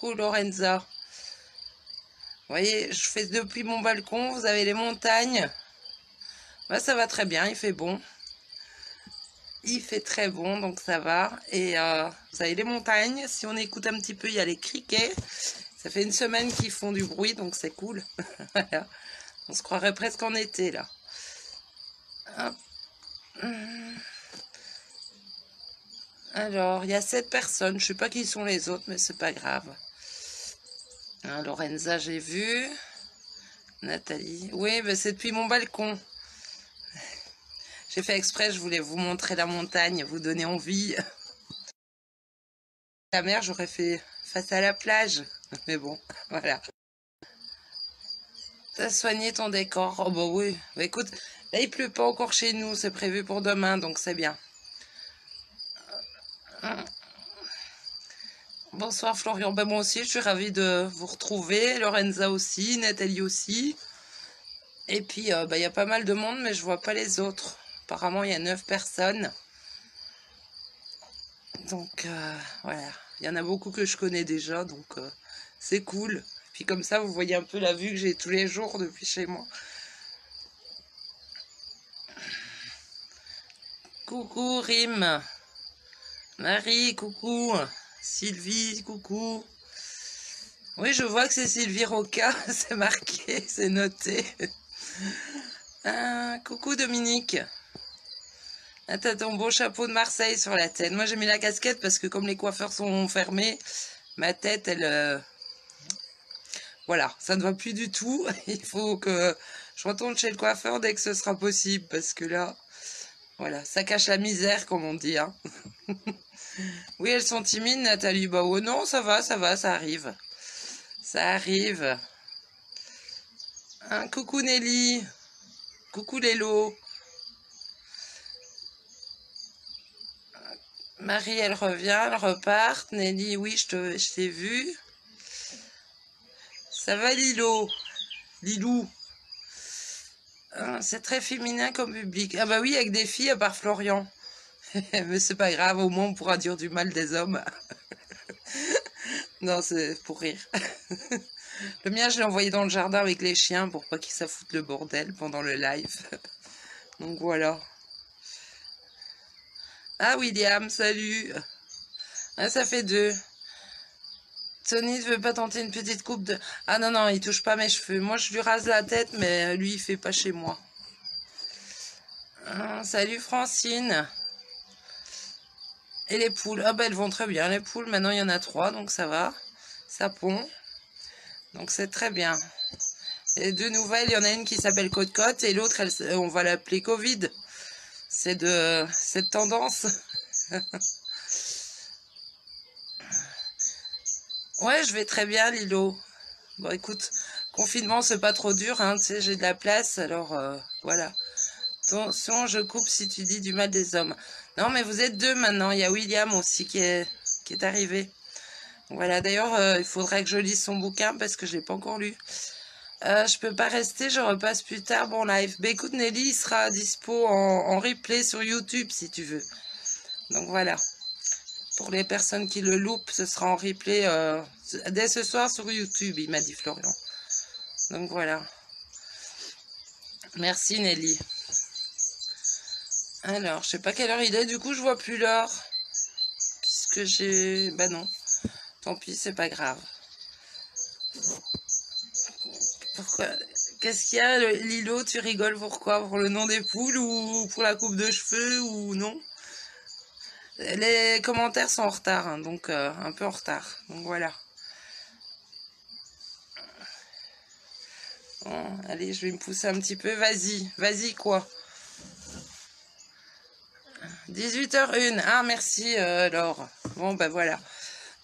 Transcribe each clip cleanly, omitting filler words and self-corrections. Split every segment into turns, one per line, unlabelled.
Coucou Lorenza. Vous voyez, je fais depuis mon balcon, vous avez les montagnes. Bah, ça va très bien, il fait bon. Il fait très bon, donc ça va. Et vous avez les montagnes. Si on écoute un petit peu, il y a les criquets. Ça fait une semaine qu'ils font du bruit, donc c'est cool. Voilà. On se croirait presque en été, là. Hop. Alors, il y a 7 personnes. Je ne sais pas qui sont les autres, mais c'est pas grave. Hein, Lorenza, j'ai vu. Nathalie. Oui, ben c'est depuis mon balcon. J'ai fait exprès, je voulais vous montrer la montagne, vous donner envie. La mer, j'aurais fait face à la plage. Mais bon, voilà. T'as soigné ton décor? Oh bah oui. Bah écoute, là il pleut pas encore chez nous, c'est prévu pour demain, donc c'est bien. Bonsoir Florian, ben moi aussi je suis ravie de vous retrouver, Lorenza aussi, Nathalie aussi. Et puis il y a pas mal de monde mais je vois pas les autres. Apparemment il y a 9 personnes. Donc voilà, il y en a beaucoup que je connais déjà, donc c'est cool. Puis comme ça vous voyez un peu la vue que j'ai tous les jours depuis chez moi. Coucou Rim, Marie, coucou, Sylvie, coucou. Oui, je vois que c'est Sylvie Roca, c'est marqué, c'est noté. Coucou Dominique. Ah, t'as ton beau chapeau de Marseille sur la tête. Moi j'ai mis la casquette parce que comme les coiffeurs sont fermés, ma tête, elle... Voilà, ça ne va plus du tout. Il faut que je retourne chez le coiffeur dès que ce sera possible parce que là, voilà, ça cache la misère comme on dit. Hein. Oui, elles sont timides, Nathalie. Bah oh non, ça va, ça arrive. Ça arrive. Coucou Nelly. Coucou Lélo. Marie, elle revient, elle repart. Nelly, oui, je t'ai vu. Ça va Lilo? Lilou. C'est très féminin comme public. Ah bah oui, avec des filles à part Florian. Mais c'est pas grave, au moins on pourra dire du mal des hommes. Non, c'est pour rire. Le mien, je l'ai envoyé dans le jardin avec les chiens pour pas qu'ils s'affoutent le bordel pendant le live. Donc voilà. Ah William, salut. Ah, ça fait 2. Tony ne veut pas tenter une petite coupe de... Ah non, non, il touche pas mes cheveux. Moi, je lui rase la tête, mais lui, il fait pas chez moi. Salut Francine. Et les poules? Ah bah elles vont très bien, les poules. Maintenant, il y en a 3, donc ça va. Ça pond. Donc c'est très bien. Et 2 nouvelles, il y en a une qui s'appelle Côte-Côte et l'autre, on va l'appeler Covid. C'est de cette tendance. Ouais, je vais très bien, Lilo. Bon, écoute, confinement, c'est pas trop dur, hein, tu sais, j'ai de la place, alors voilà. Attention, je coupe si tu dis du mal des hommes. Non, mais vous êtes 2 maintenant, il y a William aussi qui est arrivé. Voilà, d'ailleurs, il faudrait que je lise son bouquin parce que je l'ai pas encore lu. Je peux pas rester, je repasse plus tard mon live. Bah écoute Nelly, il sera dispo en replay sur YouTube si tu veux. Donc voilà. Pour les personnes qui le loupent, ce sera en replay dès ce soir sur YouTube, il m'a dit Florian. Donc voilà. Merci Nelly. Alors, je sais pas quelle heure il est, du coup je vois plus l'heure. Puisque j'ai... Bah non. Tant pis, c'est pas grave. Pourquoi? Qu'est-ce qu'il y a, Lilo? Tu rigoles pourquoi? Pour le nom des poules ou pour la coupe de cheveux ou non? Les commentaires sont en retard, hein, donc un peu en retard. Donc voilà. Bon, allez, je vais me pousser un petit peu. Vas-y, vas-y quoi. 18h01. Ah, merci Laure. Bon, ben voilà.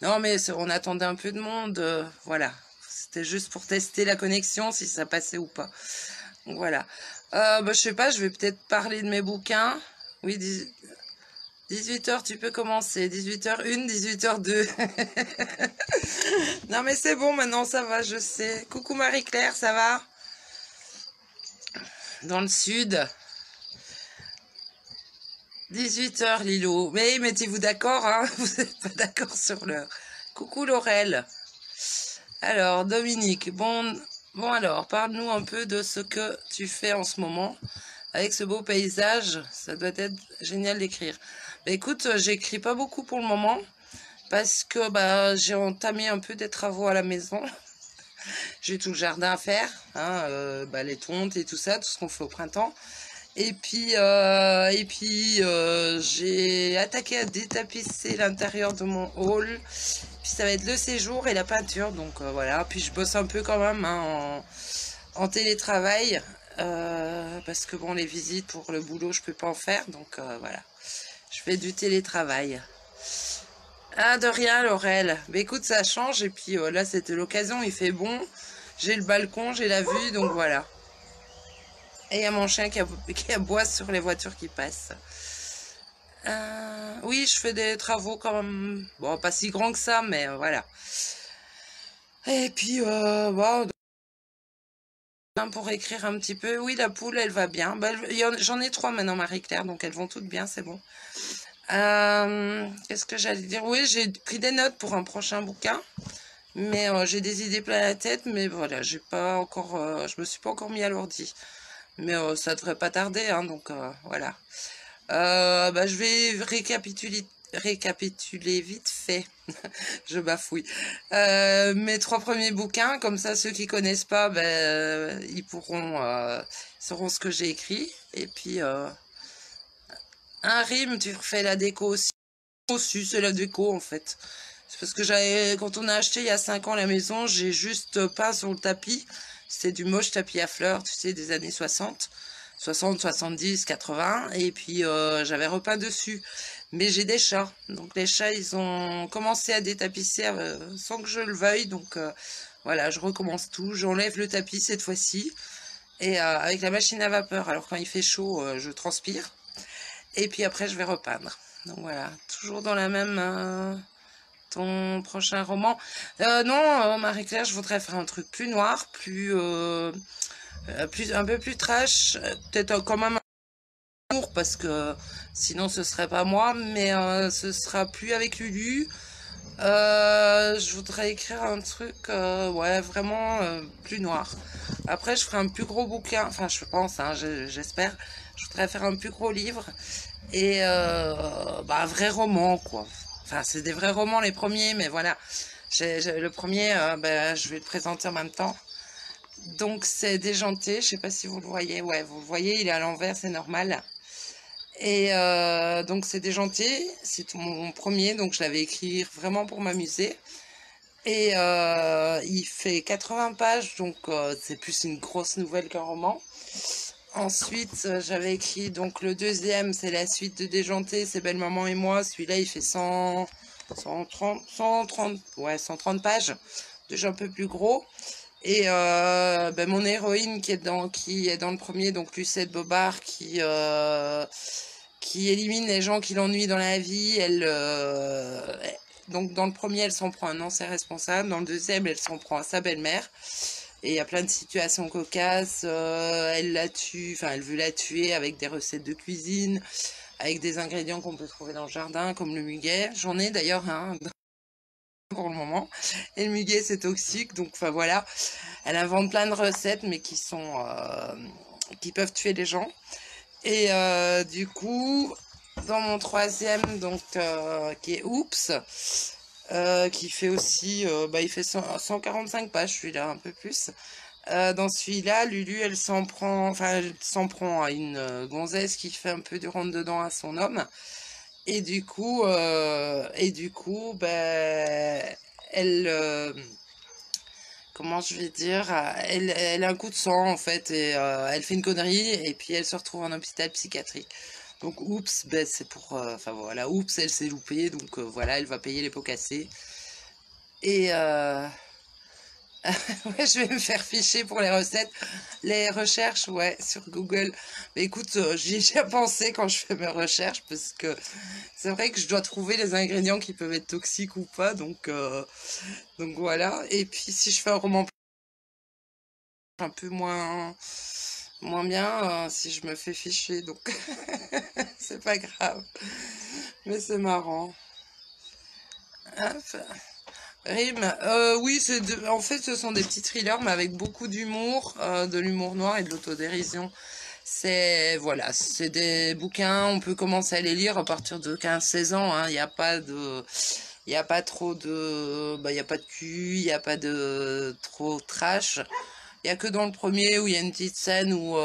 Non, mais on attendait un peu de monde. Voilà. C'était juste pour tester la connexion, si ça passait ou pas. Donc voilà. Je sais pas, je vais peut-être parler de mes bouquins. Oui, 18h, tu peux commencer. 18h01, 18h02. Non, mais c'est bon, maintenant, ça va, je sais. Coucou Marie-Claire, ça va? Dans le sud. 18h, Lilo. Mais mettez-vous d'accord, hein? Vous n'êtes pas d'accord sur l'heure. Coucou Laurel. Alors, Dominique, bon alors, parle-nous un peu de ce que tu fais en ce moment. Avec ce beau paysage, ça doit être génial d'écrire. Bah, écoute, j'écris pas beaucoup pour le moment, parce que bah, j'ai entamé un peu des travaux à la maison. J'ai tout le jardin à faire, hein, bah, les tontes et tout ça, tout ce qu'on fait au printemps. Et puis j'ai attaqué à détapisser l'intérieur de mon hall. Puis ça va être le séjour et la peinture, donc voilà. Puis je bosse un peu quand même hein, en télétravail, parce que bon, les visites pour le boulot, je peux pas en faire, donc voilà. Je fais du télétravail. Ah, de rien, Laurel. Mais écoute, ça change, et puis là, c'était l'occasion, il fait bon. J'ai le balcon, j'ai la vue, donc voilà. Et il y a mon chien qui aboie sur les voitures qui passent. Oui, je fais des travaux quand même, bon, pas si grands que ça, mais voilà. Et puis, bon, pour écrire un petit peu. Oui, la poule, elle va bien. Bah, j'en ai 3 maintenant, Marie-Claire, donc elles vont toutes bien, c'est bon. Qu'est-ce que j'allais dire? Oui, j'ai pris des notes pour un prochain bouquin. Mais j'ai des idées plein la tête, mais voilà, j'ai pas encore, je me suis pas encore mis à l'ordi. Mais ça devrait pas tarder, hein, donc voilà. Bah, je vais récapituler vite fait. Je bafouille. Mes 3 premiers bouquins, comme ça ceux qui connaissent pas, ben, ils sauront ce que j'ai écrit. Et puis un rime, tu refais la déco aussi. Aussi, c'est la déco en fait. C'est parce que quand on a acheté il y a 5 ans la maison, j'ai juste peint sur le tapis. C'était du moche tapis à fleurs, tu sais, des années 60. 60, 70, 80. Et puis j'avais repeint dessus. Mais j'ai des chats. Donc les chats, ils ont commencé à détapisser sans que je le veuille. Donc voilà, je recommence tout. J'enlève le tapis cette fois-ci. Et avec la machine à vapeur. Alors quand il fait chaud, je transpire. Et puis après, je vais repeindre. Donc voilà, toujours dans la même... ton prochain roman. Non, Marie-Claire, je voudrais faire un truc plus noir, un peu plus trash. Peut-être quand même un humour, parce que sinon ce serait pas moi, mais ce sera plus avec Lulu. Je voudrais écrire un truc, ouais, vraiment plus noir. Après, je ferai un plus gros bouquin, enfin, je pense, hein, j'espère. Je voudrais faire un plus gros livre et bah, un vrai roman, quoi. Enfin, c'est des vrais romans les premiers, mais voilà. Le premier, bah, je vais le présenter en même temps. Donc, c'est Déjanté, je sais pas si vous le voyez. Ouais, vous le voyez, il est à l'envers, c'est normal. Et donc c'est Déjanté, c'est mon premier, donc je l'avais écrit vraiment pour m'amuser. Et il fait 80 pages, donc c'est plus une grosse nouvelle qu'un roman. Ensuite, j'avais écrit donc le deuxième, c'est la suite de Déjanté, c'est Belle Maman et moi. Celui-là, il fait 130, ouais, 130 pages, déjà un peu plus gros. Et ben, mon héroïne qui est dans le premier, donc Lucette Bobard, qui élimine les gens qui l'ennuient dans la vie. Donc dans le premier, elle s'en prend un ancien responsable. Dans le deuxième, elle s'en prend à sa belle-mère. Et il y a plein de situations cocasses. Elle la tue, enfin elle veut la tuer avec des recettes de cuisine, avec des ingrédients qu'on peut trouver dans le jardin, comme le muguet. J'en ai d'ailleurs un pour le moment. Et le muguet, c'est toxique, donc enfin voilà. Elle invente plein de recettes, mais qui peuvent tuer les gens. Et du coup, dans mon troisième, donc qui est Oups, qui fait aussi, bah, il fait 145 pages, celui-là, un peu plus. Dans celui-là, Lulu, elle s'en prend à une gonzesse qui fait un peu du rentre-dedans à son homme. Et du coup, ben, elle, comment je vais dire, elle a un coup de sang en fait, et elle fait une connerie, et puis elle se retrouve en hôpital psychiatrique. Donc oups, ben, c'est pour, enfin voilà, oups, elle s'est loupée, donc voilà, elle va payer les pots cassés. Et ouais, je vais me faire ficher pour les recettes, les recherches, ouais, sur Google. Mais écoute, j'y ai déjà pensé quand je fais mes recherches, parce que c'est vrai que je dois trouver les ingrédients qui peuvent être toxiques ou pas, donc voilà. Et puis si je fais un roman un peu moins bien, si je me fais ficher, donc c'est pas grave, mais c'est marrant. Hop. Rime, oui, en fait, ce sont des petits thrillers, mais avec beaucoup d'humour, de l'humour noir et de l'autodérision. Voilà, c'est des bouquins, on peut commencer à les lire à partir de 15-16 ans, hein. Il n'y a pas de, il y a pas trop de, il y a pas de cul, il n'y a pas de trop trash. Il y a que dans le premier où il y a une petite scène où,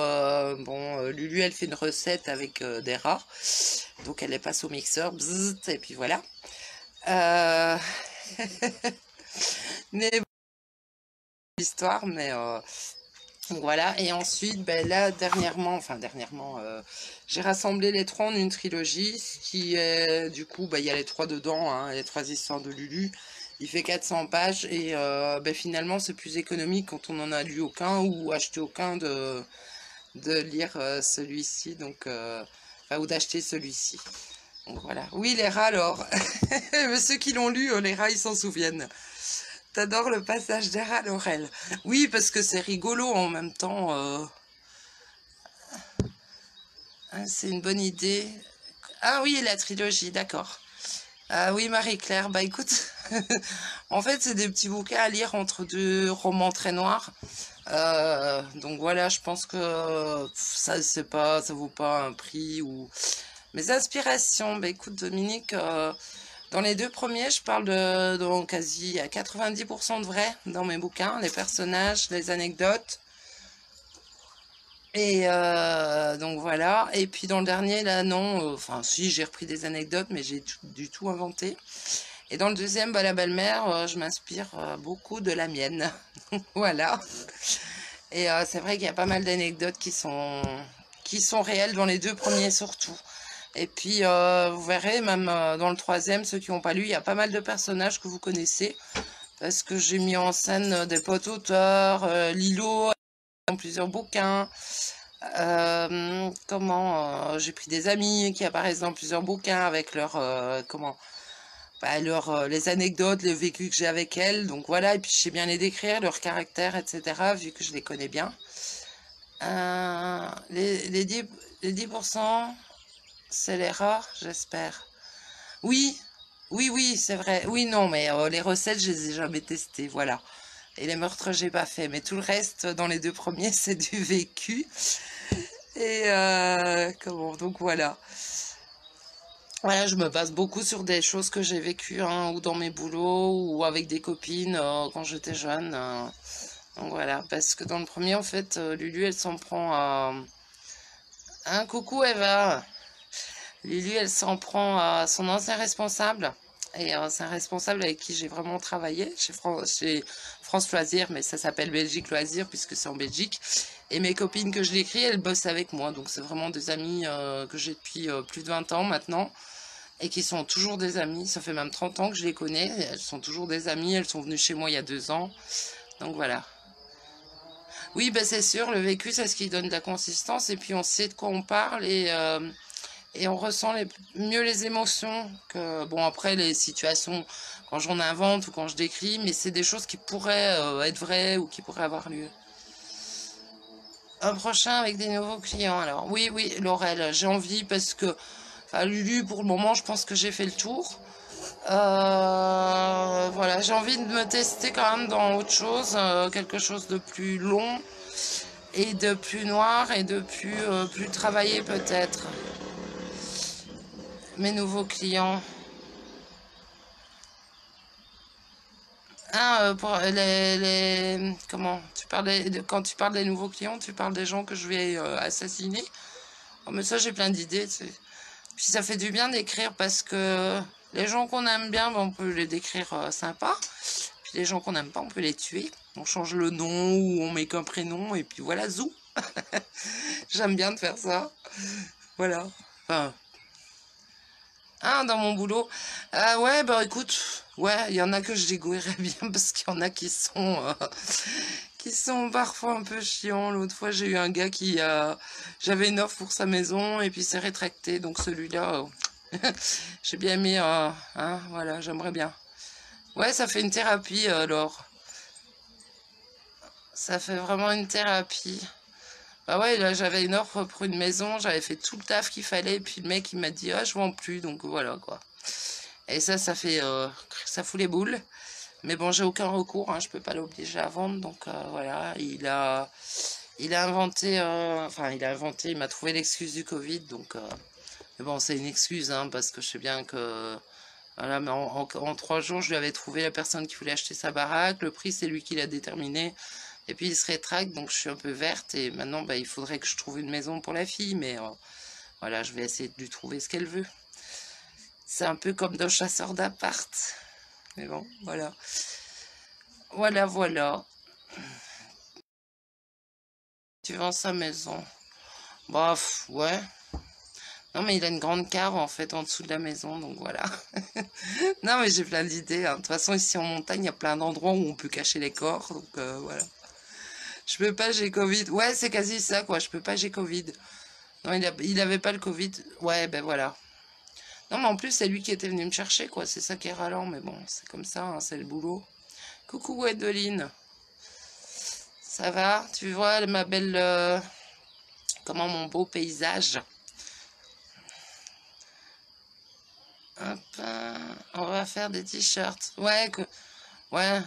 Lulu, elle fait une recette avec des rats. Donc, elle les passe au mixeur, bzzz, et puis voilà. Euh... mais l'histoire, mais voilà. Et ensuite, là, dernièrement, j'ai rassemblé les trois en une trilogie, qui est, du coup, il y a les trois dedans, hein, les trois histoires de Lulu. Il fait 400 pages et finalement, c'est plus économique quand on n'en a lu aucun ou acheté aucun de lire celui-ci, donc, ou d'acheter celui-ci. Donc voilà. Oui, les rats alors. Mais ceux qui l'ont lu, les rats, ils s'en souviennent. T'adores le passage des rats, Laurel. Oui, parce que c'est rigolo en même temps. C'est une bonne idée. Ah oui, la trilogie, d'accord. Ah oui, Marie-Claire, bah écoute, en fait, c'est des petits bouquins à lire entre deux romans très noirs. Donc voilà, je pense que ça, ça vaut pas un prix ou... Mes inspirations, bah écoute, Dominique, dans les deux premiers, je parle de quasi à 90% de vrai dans mes bouquins, les personnages, les anecdotes. Et donc voilà. Et puis dans le dernier, là, non. Enfin, si, j'ai repris des anecdotes, mais j'ai du tout inventé. Et dans le deuxième, la belle-mère, je m'inspire beaucoup de la mienne. Voilà. Et c'est vrai qu'il y a pas mal d'anecdotes qui sont réelles dans les deux premiers surtout. Et puis, vous verrez, même dans le troisième, ceux qui n'ont pas lu, il y a pas mal de personnages que vous connaissez. Parce que j'ai mis en scène des potes auteurs, Lilo, dans plusieurs bouquins. J'ai pris des amis qui apparaissent dans plusieurs bouquins avec les anecdotes, les vécus que j'ai avec elles. Donc voilà, et puis je sais bien les décrire, leur caractère, etc., vu que je les connais bien. Les 10%, c'est les rares, j'espère. Oui, oui, c'est vrai. Oui, non, mais les recettes, je les ai jamais testées, voilà. Et les meurtres, j'ai pas fait. Mais tout le reste, dans les deux premiers, c'est du vécu. Et donc voilà. Voilà, je me base beaucoup sur des choses que j'ai vécues, hein, ou dans mes boulots, ou avec des copines quand j'étais jeune. Donc voilà, parce que dans le premier, en fait, Lulu, elle s'en prend à... Un coucou Eva. Lulu, elle s'en prend à son ancien responsable. Et c'est un responsable avec qui j'ai vraiment travaillé chez France Loisirs, mais ça s'appelle Belgique Loisirs puisque c'est en Belgique. Et mes copines que je l'écris, elles bossent avec moi. Donc c'est vraiment des amis que j'ai depuis plus de 20 ans maintenant. Et qui sont toujours des amis. Ça fait même 30 ans que je les connais. Elles sont toujours des amies. Elles sont venues chez moi il y a 2 ans. Donc voilà. Oui, c'est sûr, le vécu, c'est ce qui donne de la consistance. Et puis on sait de quoi on parle et on ressent mieux les émotions que, bon, après les situations, quand j'en invente ou quand je décris, mais c'est des choses qui pourraient être vraies ou qui pourraient avoir lieu. Un prochain avec des nouveaux clients, alors. Oui, Laurel, j'ai envie parce que, enfin, Lulu, pour le moment, je pense que j'ai fait le tour. Voilà, j'ai envie de me tester quand même dans autre chose, quelque chose de plus long et de plus noir et de plus travaillé peut-être. Mes nouveaux clients. Pour comment tu parles quand tu parles des nouveaux clients, tu parles des gens que je vais assassiner. Oh, mais ça, j'ai plein d'idées. Puis ça fait du bien d'écrire parce que les gens qu'on aime bien, on peut les décrire sympa. Puis les gens qu'on n'aime pas, on peut les tuer. On change le nom ou on met qu'un prénom et puis voilà, zou. J'aime bien de faire ça. Voilà. Enfin, dans mon boulot. Ouais, écoute, ouais, il y en a que je dégouillerais bien parce qu'il y en a qui sont parfois un peu chiants. L'autre fois, j'ai eu un gars j'avais une offre pour sa maison et puis c'est rétracté. Donc celui-là, j'ai bien aimé, voilà, j'aimerais bien. Ouais, ça fait une thérapie, alors. Ça fait vraiment une thérapie. Bah ouais, là, j'avais une offre pour une maison, j'avais fait tout le taf qu'il fallait, et puis le mec, il m'a dit, je vends plus, donc voilà, quoi. Et ça fout les boules. Mais bon, j'ai aucun recours, hein, je peux pas l'obliger à vendre, donc voilà, il a inventé, il m'a trouvé l'excuse du Covid, donc mais bon, c'est une excuse, hein, parce que je sais bien que voilà, mais en 3 jours, je lui avais trouvé la personne qui voulait acheter sa baraque, le prix c'est lui qui l'a déterminé, et puis il se rétracte, donc je suis un peu verte, et maintenant bah, il faudrait que je trouve une maison pour la fille, mais voilà, je vais essayer de lui trouver ce qu'elle veut. C'est un peu comme dans Chasseur d'appart, mais bon, voilà. Voilà, voilà. Tu vends sa maison. Bof, ouais. Non, mais il a une grande cave en fait en dessous de la maison, donc voilà. Non, mais j'ai plein d'idées, hein. De toute façon, ici en montagne, il y a plein d'endroits où on peut cacher les corps, donc voilà. Je peux pas, j'ai Covid. Ouais, c'est quasi ça, quoi. Je peux pas, j'ai Covid. Non, il avait pas le Covid. Ouais, ben voilà. Non, mais en plus, c'est lui qui était venu me chercher, quoi. C'est ça qui est ralent, mais bon, c'est comme ça, hein, c'est le boulot. Coucou, Gwendoline. Ça va? Tu vois, ma belle... comment mon beau paysage. Hop, on va faire des t-shirts. Ouais, ouais,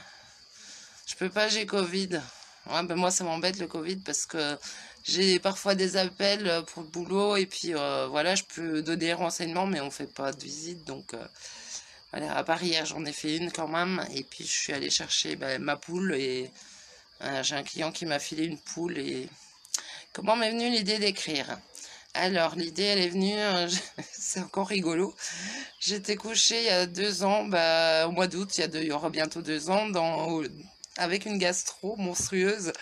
je peux pas, j'ai Covid. Ouais, ben moi, ça m'embête le Covid parce que j'ai parfois des appels pour le boulot et puis voilà, je peux donner des renseignements, mais on fait pas de visite. Donc voilà, à part hier, j'en ai fait une quand même. Et puis je suis allée chercher ma poule et j'ai un client qui m'a filé une poule. Et comment m'est venue l'idée d'écrire? Alors, l'idée, elle est venue, c'est encore rigolo. J'étais couchée il y a 2 ans, au mois d'août, il y aura bientôt 2 ans, avec une gastro monstrueuse.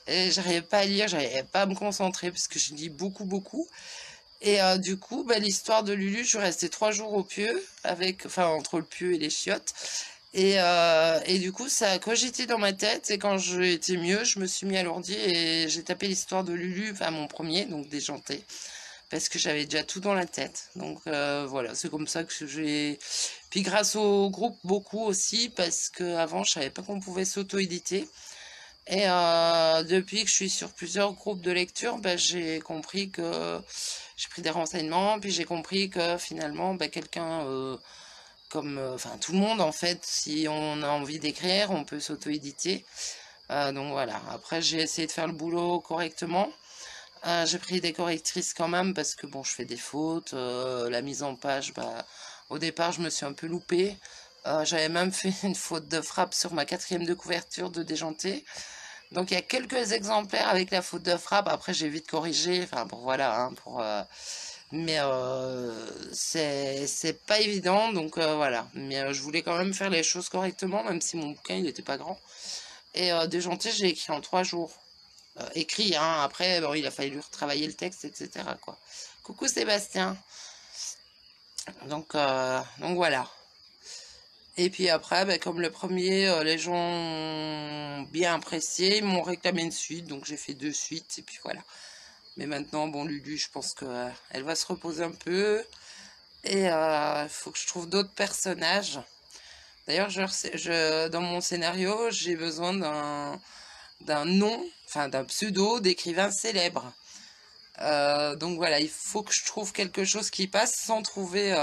Et j'arrivais pas à lire, j'arrivais pas à me concentrer, puisque je lis beaucoup, beaucoup. Et du coup, l'histoire de Lulu, je suis restée 3 jours au pieu, entre le pieu et les chiottes. Et du coup, ça a cogité dans ma tête, et quand j'étais mieux, je me suis mis à l'ordi et j'ai tapé l'histoire de Lulu, enfin mon premier, donc déjanté, parce que j'avais déjà tout dans la tête. Donc voilà, c'est comme ça que j'ai... Puis grâce au groupe, beaucoup aussi, parce qu'avant, je savais pas qu'on pouvait s'auto-éditer. Et depuis que je suis sur plusieurs groupes de lecture, j'ai compris que... J'ai pris des renseignements, puis j'ai compris que finalement, quelqu'un... enfin tout le monde en fait, si on a envie d'écrire, on peut s'auto-éditer. Donc voilà, après j'ai essayé de faire le boulot correctement. J'ai pris des correctrices quand même parce que bon, je fais des fautes. La mise en page, au départ, je me suis un peu loupée. J'avais même fait une faute de frappe sur ma 4e de couverture de déjanté. Donc il y a quelques exemplaires avec la faute de frappe. Après, j'ai vite corrigé. Enfin bon, voilà. Hein, mais c'est pas évident. Donc voilà. Mais je voulais quand même faire les choses correctement, même si mon bouquin il n'était pas grand. Et déjanté, j'ai écrit en 3 jours. Écrit, hein. Après, bon, il a fallu retravailler le texte, etc. quoi. Coucou Sébastien. Donc voilà. Et puis après, comme le premier, les gens ont bien apprécié, ils m'ont réclamé une suite, donc j'ai fait 2 suites, et puis voilà. Mais maintenant, bon, Lulu, je pense que elle va se reposer un peu, et il faut que je trouve d'autres personnages. D'ailleurs, dans mon scénario, j'ai besoin d'un nom, enfin d'un pseudo d'écrivain célèbre. Donc voilà, il faut que je trouve quelque chose qui passe sans trouver...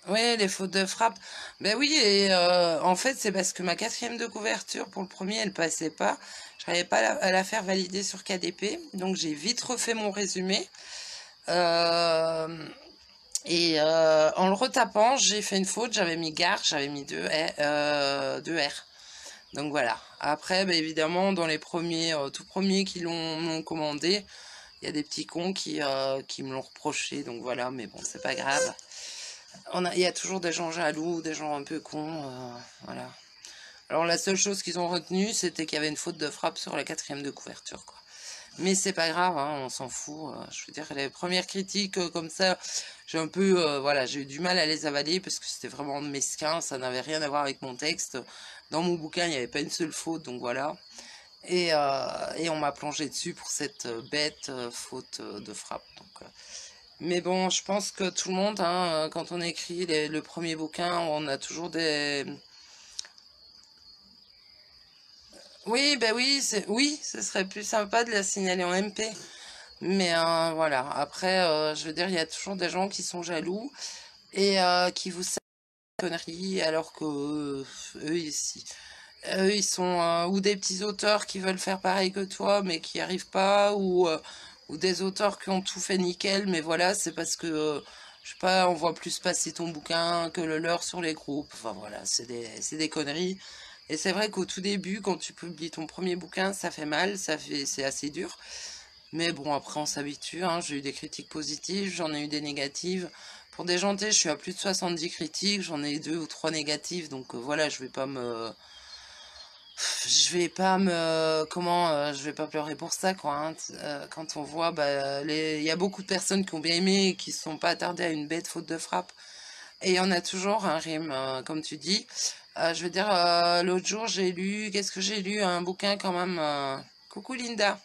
oui, les fautes de frappe. Ben oui, et en fait, c'est parce que ma 4e de couverture, pour le premier, elle passait pas. Je n'arrivais pas à la faire valider sur KDP. Donc j'ai vite refait mon résumé. En le retapant, j'ai fait une faute. J'avais mis gare, j'avais mis 2 R. Donc voilà. Après, évidemment, dans les tout premiers qui m'ont commandé, il y a des petits cons qui me l'ont reproché. Donc voilà, mais bon, c'est pas grave. Il y a toujours des gens jaloux, des gens un peu cons. Voilà. Alors la seule chose qu'ils ont retenue, c'était qu'il y avait une faute de frappe sur la 4e de couverture, quoi. Mais c'est pas grave, hein, on s'en fout. Je veux dire, les premières critiques comme ça, j'ai un peu, voilà, j'ai eu du mal à les avaler parce que c'était vraiment mesquin, ça n'avait rien à voir avec mon texte. Dans mon bouquin, il n'y avait pas une seule faute, donc voilà. Et on m'a plongé dessus pour cette bête faute de frappe. Donc, mais bon, je pense que tout le monde, hein, quand on écrit le premier bouquin, on a toujours des... Oui, oui, oui, ce serait plus sympa de la signaler en MP. Mais voilà, après, je veux dire, il y a toujours des gens qui sont jaloux. et qui vous servent de conneries, alors que eux, ils sont ou des petits auteurs qui veulent faire pareil que toi, mais qui n'y arrivent pas, ou des auteurs qui ont tout fait nickel, mais voilà, c'est parce que, je sais pas, on voit plus passer ton bouquin que le leur sur les groupes. Enfin voilà, c'est des conneries. Et c'est vrai qu'au tout début, quand tu publies ton premier bouquin, ça fait mal, c'est assez dur. Mais bon, après, on s'habitue, hein. J'ai eu des critiques positives, j'en ai eu des négatives. Pour Déjanté, je suis à plus de 70 critiques, j'en ai eu 2 ou 3 négatives, donc voilà, je vais pas pleurer pour ça, quoi, hein. Quand on voit, bah, il y a beaucoup de personnes qui ont bien aimé et qui se sont pas attardées à une bête faute de frappe. Et il y en a toujours un rime, comme tu dis. Je veux dire, l'autre jour, qu'est-ce que j'ai lu? Un bouquin quand même, coucou Linda.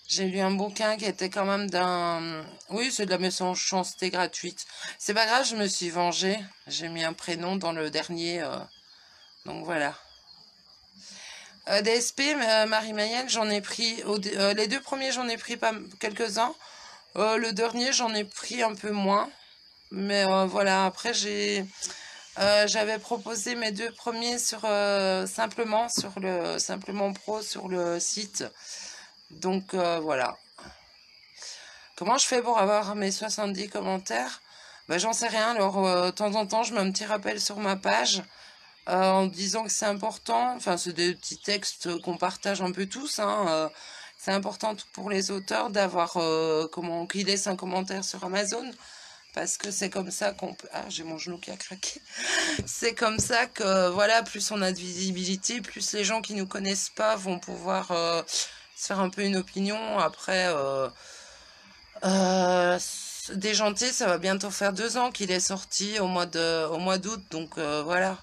J'ai lu un bouquin qui était quand même d'un... Oui, c'est de la méchanceté gratuite. C'est pas grave, je me suis vengée. J'ai mis un prénom dans le dernier, donc voilà. DSP, Marie-Mayenne, j'en ai pris... les 2 premiers, j'en ai pris pas quelques-uns. Le dernier, j'en ai pris un peu moins. Mais voilà, après, j'avais proposé mes 2 premiers sur Simplement Pro sur le site. Donc voilà. Comment je fais pour avoir mes 70 commentaires? Ben, j'en sais rien. Alors, de temps en temps, je mets un petit rappel sur ma page en disant que c'est important. Enfin, c'est des petits textes qu'on partage un peu tous, hein. C'est important pour les auteurs d'avoir qu'ils laissent un commentaire sur Amazon. Parce que c'est comme ça qu'on peut... Ah, j'ai mon genou qui a craqué. C'est comme ça que, voilà, plus on a de visibilité, plus les gens qui nous connaissent pas vont pouvoir se faire un peu une opinion. Après... Déjanté, ça va bientôt faire 2 ans qu'il est sorti au mois d'août, donc voilà.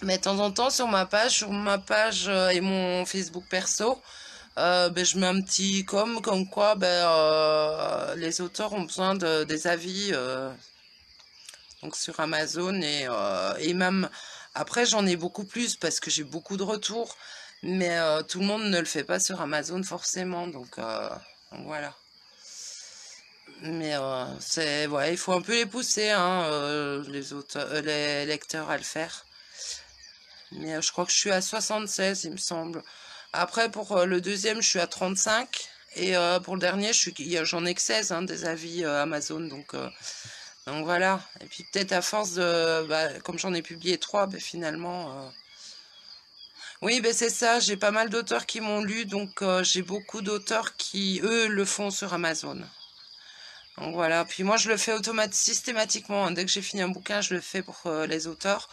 Mais de temps en temps sur ma page et mon Facebook perso, ben, je mets un petit comme quoi ben, les auteurs ont besoin des avis donc sur Amazon et même après j'en ai beaucoup plus parce que j'ai beaucoup de retours, mais tout le monde ne le fait pas sur Amazon forcément, donc voilà. Mais ouais, il faut un peu les pousser, hein, les lecteurs à le faire. Mais je crois que je suis à 76, il me semble. Après, pour le deuxième, je suis à 35. Et pour le dernier, j'en ai que 16, hein, des avis Amazon. Donc voilà. Et puis peut-être à force comme j'en ai publié 3, ben, finalement... Oui, ben c'est ça, j'ai pas mal d'auteurs qui m'ont lu, donc j'ai beaucoup d'auteurs qui, eux, le font sur Amazon. Donc voilà, puis moi je le fais systématiquement, hein. Dès que j'ai fini un bouquin, je le fais pour les auteurs.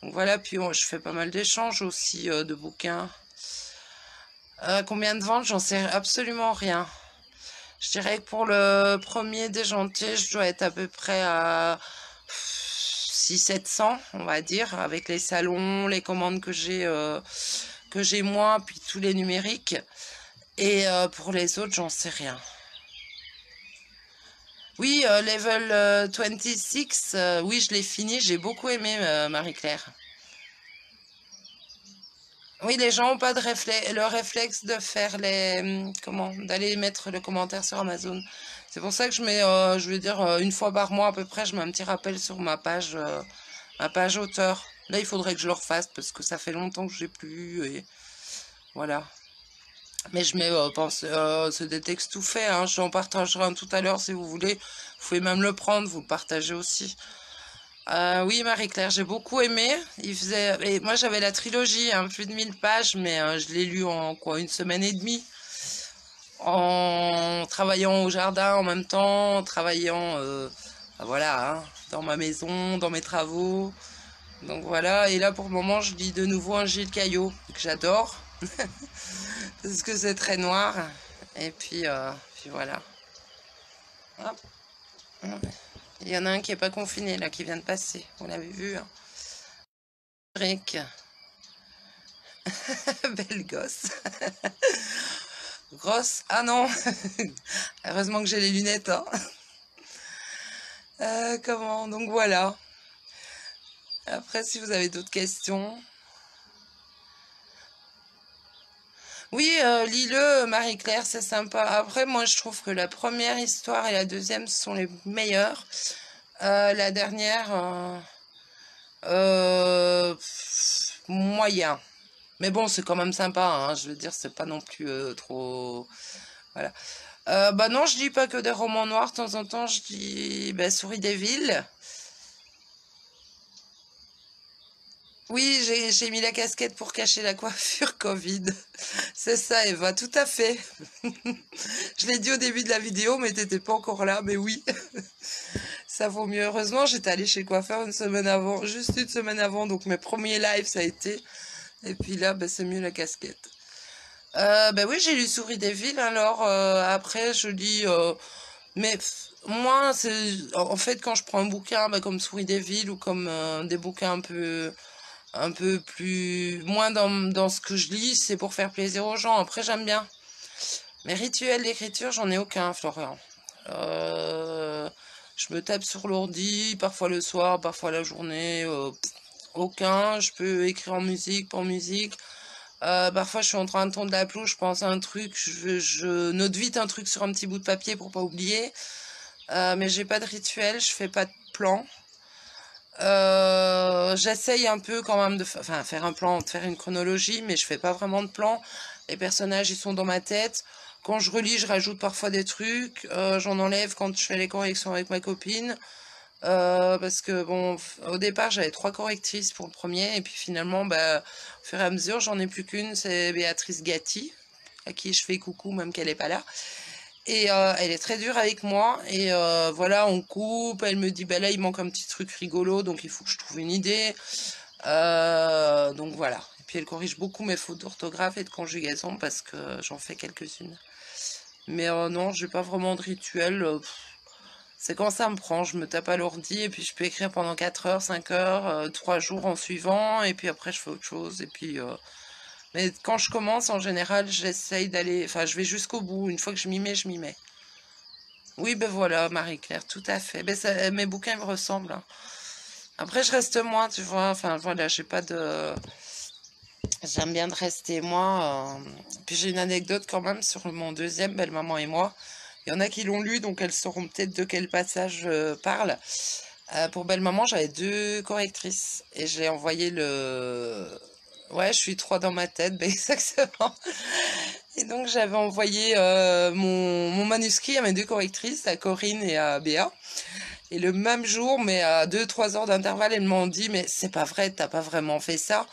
Donc voilà, puis je fais pas mal d'échanges aussi de bouquins. Combien de ventes? J'en sais absolument rien. Je dirais que pour le premier Déjanté, je dois être à peu près à 600-700, on va dire, avec les salons, les commandes que j'ai moi, puis tous les numériques. Et pour les autres, j'en sais rien. Oui, Level 26, oui, je l'ai fini, j'ai beaucoup aimé Marie-Claire. Oui, les gens n'ont pas le réflexe de faire d'aller mettre le commentaire sur Amazon. C'est pour ça que je mets, je veux dire, une fois par mois à peu près, je mets un petit rappel sur ma page auteur. Là, il faudrait que je le refasse parce que ça fait longtemps que je n'ai plus eu et voilà. Mais je mets, c'est des textes tout faits, hein. J'en partagerai un tout à l'heure si vous voulez. Vous pouvez même le prendre, vous le partagez aussi. Oui, Marie-Claire, j'ai beaucoup aimé. Et moi, j'avais la trilogie, hein, plus de 1000 pages, mais je l'ai lu en quoi, une semaine et demie. En travaillant au jardin en même temps, en travaillant, voilà, hein, dans ma maison, dans mes travaux. Donc voilà, et là pour le moment, je lis de nouveau un Gilles Caillot, que j'adore, parce que c'est très noir. Et puis voilà. Hop. Il y en a un qui n'est pas confiné, là, qui vient de passer. Vous l'avez vu, hein. Rick. Belle gosse. Grosse. Ah non. Heureusement que j'ai les lunettes, hein. Comment? Donc voilà. Après, si vous avez d'autres questions. Oui, lis-le, Marie-Claire, c'est sympa. Après, moi, je trouve que la première histoire et la deuxième sont les meilleures. La dernière, moyen. Mais bon, c'est quand même sympa, hein, je veux dire, c'est pas non plus trop... Voilà. Bah non, je lis pas que des romans noirs, de temps en temps, je lis bah, Souris des villes. Oui, j'ai mis la casquette pour cacher la coiffure Covid. C'est ça, Eva, tout à fait. Je l'ai dit au début de la vidéo, mais t'étais pas encore là, mais oui. Ça vaut mieux. Heureusement, j'étais allée chez le coiffeur une semaine avant, juste une semaine avant, donc mes premiers lives, ça a été. Et puis là, bah, c'est mieux la casquette. Ben oui, j'ai lu Souris des villes, alors après, je lis... mais moi, c'est en fait, quand je prends un bouquin bah, comme Souris des villes ou comme des bouquins un peu plus... moins dans ce que je lis, c'est pour faire plaisir aux gens. Après, j'aime bien. Mais rituels d'écriture, j'en ai aucun, Florian. Je me tape sur l'ordi, parfois le soir, parfois la journée. Aucun. Je peux écrire en musique, pas en musique. Parfois, je suis en train de tourner de la pelouse, je pense à un truc, je note vite un truc sur un petit bout de papier pour pas oublier. Mais j'ai pas de rituel, je fais pas de plan. J'essaye un peu quand même de faire un plan, de faire une chronologie, mais je fais pas vraiment de plan. Les personnages, ils sont dans ma tête. Quand je relis, je rajoute parfois des trucs. J'en enlève quand je fais les corrections avec ma copine. Parce que bon, au départ j'avais 3 correctrices pour le premier et puis finalement bah, au fur et à mesure j'en ai plus qu'une, c'est Béatrice Gatti à qui je fais coucou même qu'elle est pas là et elle est très dure avec moi et voilà on coupe, elle me dit bah là il manque un petit truc rigolo donc il faut que je trouve une idée donc voilà et puis elle corrige beaucoup mes fautes d'orthographe et de conjugaison parce que j'en fais quelques-unes mais non j'ai pas vraiment de rituel c'est quand ça me prend, je me tape à l'ordi et puis je peux écrire pendant 4 heures, 5 heures, 3 jours en suivant et puis après je fais autre chose et puis... Mais quand je commence, en général, j'essaye d'aller... Enfin, je vais jusqu'au bout. Une fois que je m'y mets, je m'y mets. Oui, ben voilà, Marie-Claire, tout à fait. Ben mes bouquins me ressemblent, hein. Après, je reste moi, tu vois. Enfin, voilà, j'ai pas de... J'aime bien de rester moi. Puis j'ai une anecdote quand même sur mon deuxième, Belle-Maman et moi. Il y en a qui l'ont lu, donc elles sauront peut-être de quel passage je parle. Pour Belle-Maman, j'avais 2 correctrices. Et j'ai envoyé le... Ouais, je suis 3 dans ma tête, ben exactement. Et donc j'avais envoyé mon manuscrit à mes 2 correctrices, à Corinne et à Béa. Et le même jour, mais à 2-3 heures d'intervalle, elles m'ont dit « Mais c'est pas vrai, t'as pas vraiment fait ça ?»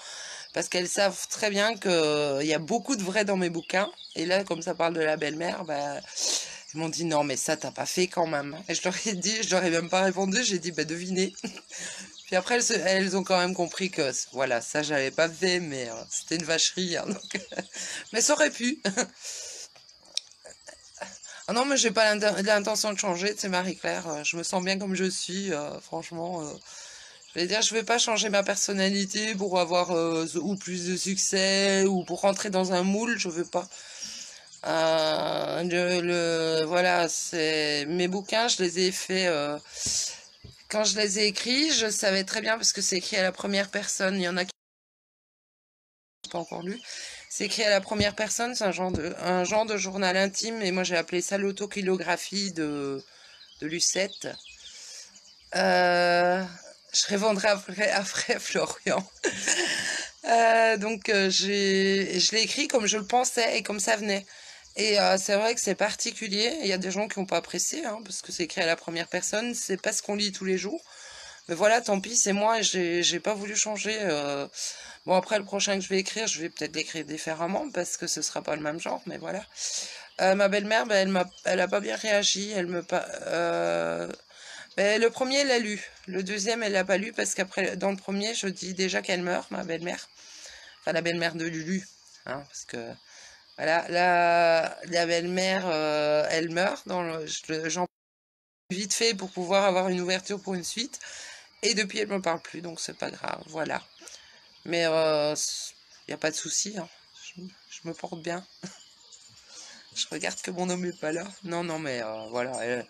Parce qu'elles savent très bien qu'il y a beaucoup de vrai dans mes bouquins. Et là, comme ça parle de la belle-mère, bah, ils m'ont dit non, mais ça, t'as pas fait quand même. Et je leur ai dit, je leur ai même pas répondu, j'ai dit, bah devinez. Puis après, elles ont quand même compris que, voilà, ça, j'avais pas fait, mais c'était une vacherie. Hein, donc, mais ça aurait pu. Ah non, mais j'ai pas l'intention de changer, c'est Marie-Claire. Je me sens bien comme je suis, franchement. Je vais dire, je vais pas changer ma personnalité pour avoir ou plus de succès ou pour rentrer dans un moule, je veux pas. Voilà, c'est mes bouquins, je les ai faits quand je les ai écrits, je savais très bien parce que c'est écrit à la première personne. Il y en a qui n'ont pas encore lu. C'est écrit à la première personne, c'est un genre de journal intime et moi j'ai appelé ça l'autokilographie de Lucette. Je répondrai après Florian. Je l'ai écrit comme je le pensais et comme ça venait. Et c'est vrai que c'est particulier. Il y a des gens qui n'ont pas apprécié, hein, parce que c'est écrit à la première personne. C'est pas ce qu'on lit tous les jours. Mais voilà, tant pis, c'est moi et j'ai pas voulu changer. Bon, après, le prochain que je vais écrire, je vais peut-être l'écrire différemment, parce que ce sera pas le même genre, mais voilà. Ma belle-mère, ben, elle a pas bien réagi. Elle me pas... Ben, le premier, elle l'a lu. Le deuxième, elle l'a pas lu, parce qu'après, dans le premier, je dis déjà qu'elle meurt, ma belle-mère. Enfin, la belle-mère de Lulu. Hein, parce que... Voilà, la belle-mère, elle meurt. J'en vite fait pour pouvoir avoir une ouverture pour une suite. Et depuis, elle me parle plus, donc c'est pas grave, voilà. Mais il n'y a pas de souci, hein. Je me porte bien. Je regarde que mon homme est pas là. Non, non, mais voilà.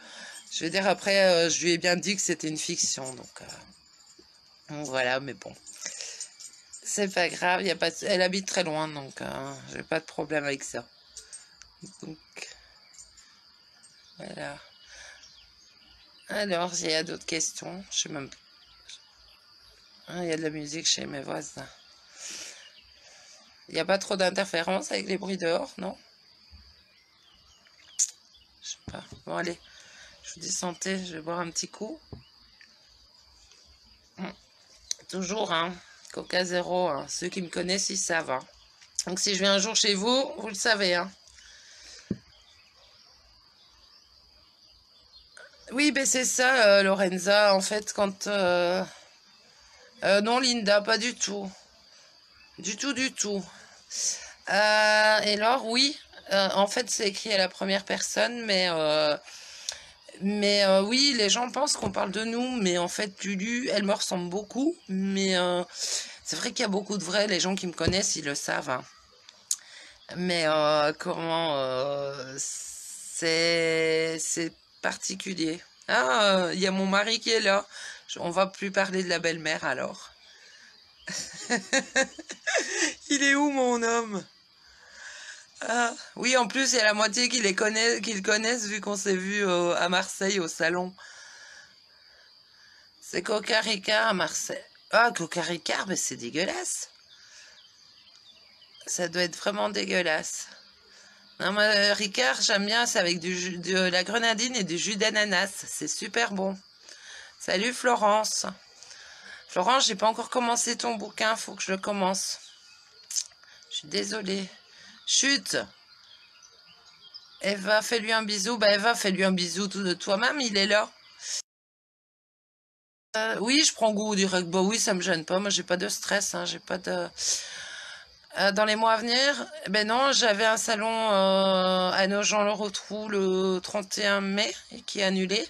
Je veux dire, après, je lui ai bien dit que c'était une fiction, donc voilà, mais bon. C'est pas grave, y a pas elle habite très loin, donc j'ai pas de problème avec ça. Donc, voilà. Alors, il y a d'autres questions. Je sais même pas. Ah, il y a de la musique chez mes voisins. Il n'y a pas trop d'interférences avec les bruits dehors, non? Je sais pas. Bon, allez. Je vous dis santé. Je vais boire un petit coup. Toujours, hein. Coca zéro. Hein. Ceux qui me connaissent, ils savent. Hein. Donc, si je viens un jour chez vous, vous le savez, hein. Oui, ben c'est ça, Lorenza. En fait, quand... non, Linda, pas du tout. Du tout, du tout. Et alors, oui. En fait, c'est écrit à la première personne, mais oui, les gens pensent qu'on parle de nous, mais en fait, Lulu, elle me ressemble beaucoup. Mais c'est vrai qu'il y a beaucoup de vrais. Les gens qui me connaissent, ils le savent. Hein. Mais c'est particulier. Ah, il y a mon mari qui est là. On va plus parler de la belle-mère alors. Il est où mon homme? Ah, oui, en plus, il y a la moitié qui le connaissent vu qu'on s'est vu à Marseille au salon. C'est Coca Ricard à Marseille. Ah, Coca Ricard, mais c'est dégueulasse. Ça doit être vraiment dégueulasse. Non, moi, Ricard, j'aime bien, c'est avec de la grenadine et du jus d'ananas. C'est super bon. Salut Florence. Florence, j'ai pas encore commencé ton bouquin, faut que je le commence. Je suis désolée. Chut. Eva, fais-lui un bisou. Bah Eva, fais-lui un bisou tout de toi-même, il est là. Oui, je prends goût direct. Bah oui, ça me gêne pas. Moi, j'ai pas de stress, hein, j'ai pas de... dans les mois à venir, ben non, j'avais un salon à Nogent-le-Rotrou le 31 mai qui est annulé.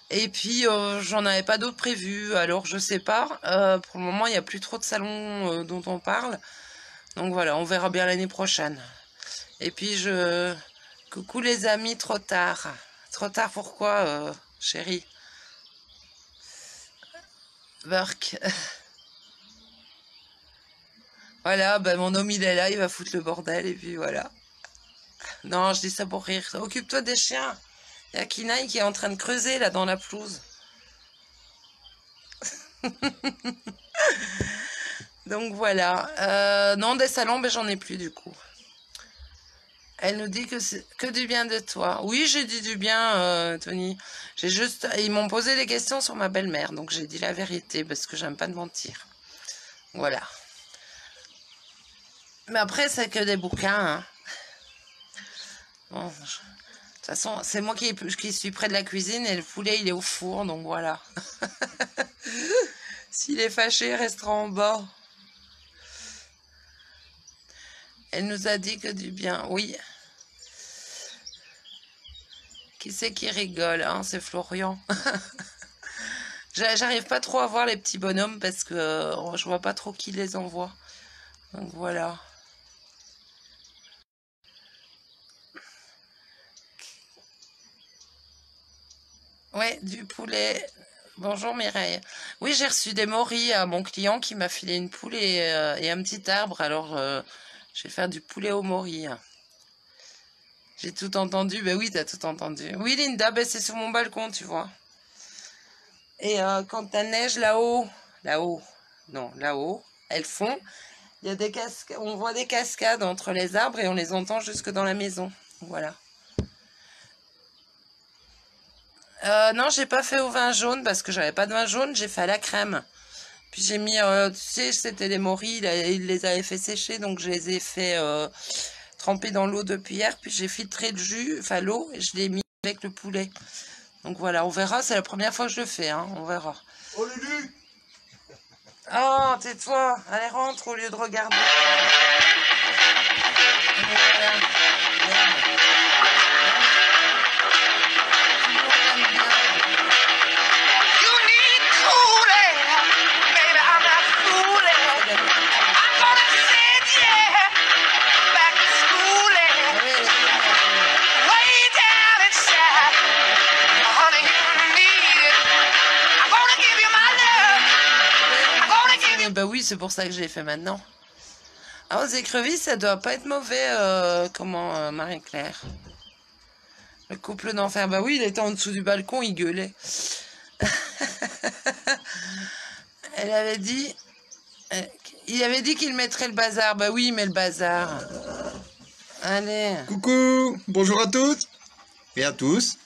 Et puis, j'en avais pas d'autres prévus. Alors, je sais pas. Pour le moment, il n'y a plus trop de salons dont on parle. Donc voilà, on verra bien l'année prochaine. Et puis, coucou les amis, trop tard. Trop tard pourquoi, chérie? Burk. Voilà, ben mon homme il est là, il va foutre le bordel et puis voilà. Non, je dis ça pour rire. Occupe-toi des chiens. Il y a Kinaï qui est en train de creuser là dans la pelouse. Donc voilà. Non, des salons, ben j'en ai plus du coup. Elle nous dit que c'est que du bien de toi. Oui, j'ai dit du bien, Tony. Ils m'ont posé des questions sur ma belle-mère, donc j'ai dit la vérité parce que j'aime pas de mentir. Voilà. Mais après, c'est que des bouquins. Hein. Bon, de toute façon, c'est moi qui suis près de la cuisine et le poulet, il est au four, donc voilà. S'il est fâché, il restera en bas. Elle nous a dit que du bien, oui. Qui c'est qui rigole, hein? C'est Florian. J'arrive pas trop à voir les petits bonhommes parce que je vois pas trop qui les envoie. Donc voilà. Ouais, du poulet. Bonjour Mireille. Oui, j'ai reçu des morilles à mon client qui m'a filé une poule et un petit arbre. Alors, je vais faire du poulet aux morilles. J'ai tout entendu. Ben oui, t'as tout entendu. Oui, Linda, ben c'est sur mon balcon, tu vois. Et quand la neige là-haut, non, là-haut, elles fond. Il y a des cascades, on voit des cascades entre les arbres et on les entend jusque dans la maison. Voilà. Non, j'ai pas fait au vin jaune parce que j'avais pas de vin jaune, j'ai fait à la crème. Puis j'ai mis, tu sais, c'était des morilles, il les avait fait sécher, donc je les ai fait tremper dans l'eau depuis hier. Puis j'ai filtré le jus, enfin l'eau, et je l'ai mis avec le poulet. Donc voilà, on verra, c'est la première fois que je le fais, hein, on verra.
Oh Lulu!
Oh, tais-toi, allez rentre au lieu de regarder. Voilà. Bah oui, c'est pour ça que j'ai fait maintenant. Ah, aux écrevisses, ça doit pas être mauvais, Marie-Claire. Le couple d'enfer. Bah oui, il était en dessous du balcon, il gueulait. Elle avait dit... Il avait dit qu'il mettrait le bazar. Bah oui, il met le bazar. Allez.
Coucou, bonjour à toutes et à tous.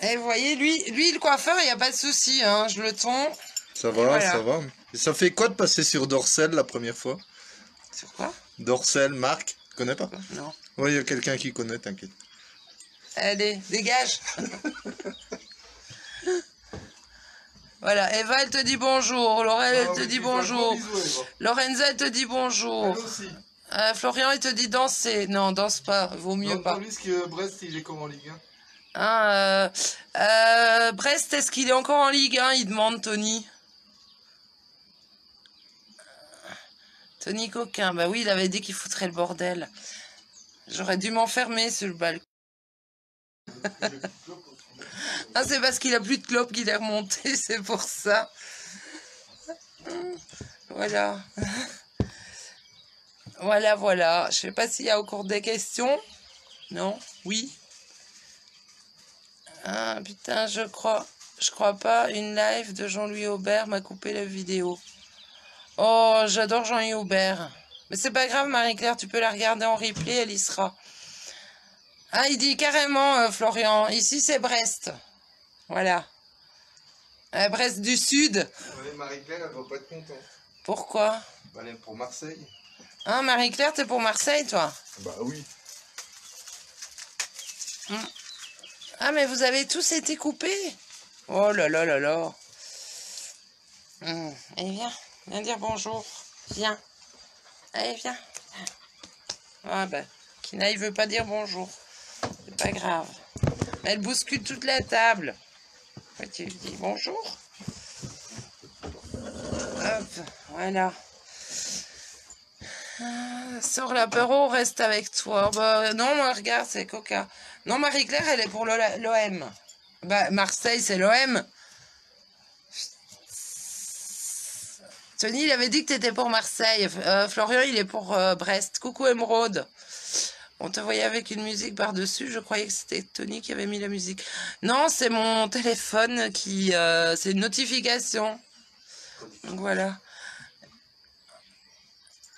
Et vous voyez, lui le coiffeur, il n'y a pas de souci, hein. Je le tonds.
Ça va,
voilà.
ça va. Et ça fait quoi de passer sur Dorsel la première fois?
Sur quoi?
Dorsel, Marc, tu connais pas?
Non.
Oui, il y a quelqu'un qui connaît, t'inquiète.
Allez, dégage. Voilà, Eva, elle te dit bonjour. Laurel, elle te dit bonjour. Lorenza, elle te dit bonjour. Florian, il te dit danser. Non, danse pas, vaut mieux pas.
Tandis que Brest, il est comme en Ligue 1.
Hein, Brest, est-ce qu'il est encore en Ligue 1? Il demande Tony. Tony Coquin, bah oui, il avait dit qu'il foutrait le bordel. J'aurais dû m'enfermer sur le balcon. Ah, c'est parce qu'il a plus de clope qu'il est remonté, c'est pour ça. Voilà. Voilà. Je sais pas s'il y a encore des questions. Non? Oui? Ah, putain, je crois pas. Une live de Jean-Louis Aubert m'a coupé la vidéo. Oh, j'adore Jean-Louis Aubert. Mais c'est pas grave, Marie-Claire, tu peux la regarder en replay, elle y sera. Ah, il dit carrément, Florian, ici c'est Brest. Voilà. Brest du Sud.
Ouais, Marie-Claire, elle va pas être contente.
Pourquoi?
Bah, elle est pour Marseille.
Ah, Marie-Claire, t'es pour Marseille, toi?
Bah oui.
Ah, mais vous avez tous été coupés? Oh là là là là. Allez, viens dire bonjour. Viens. Allez, viens. Ah ben, Kina, il veut pas dire bonjour. C'est pas grave. Elle bouscule toute la table. Tu lui dis bonjour. Hop, voilà. Sors l'apéro, reste avec toi. Bah, non, moi, regarde, c'est Coca. Non, Marie-Claire, elle est pour l'OM. Bah, Marseille, c'est l'OM. Tony, il avait dit que tu étais pour Marseille. Florian, il est pour Brest. Coucou, Émeraude. On te voyait avec une musique par-dessus. Je croyais que c'était Tony qui avait mis la musique. Non, c'est mon téléphone qui... c'est une notification. Donc, voilà.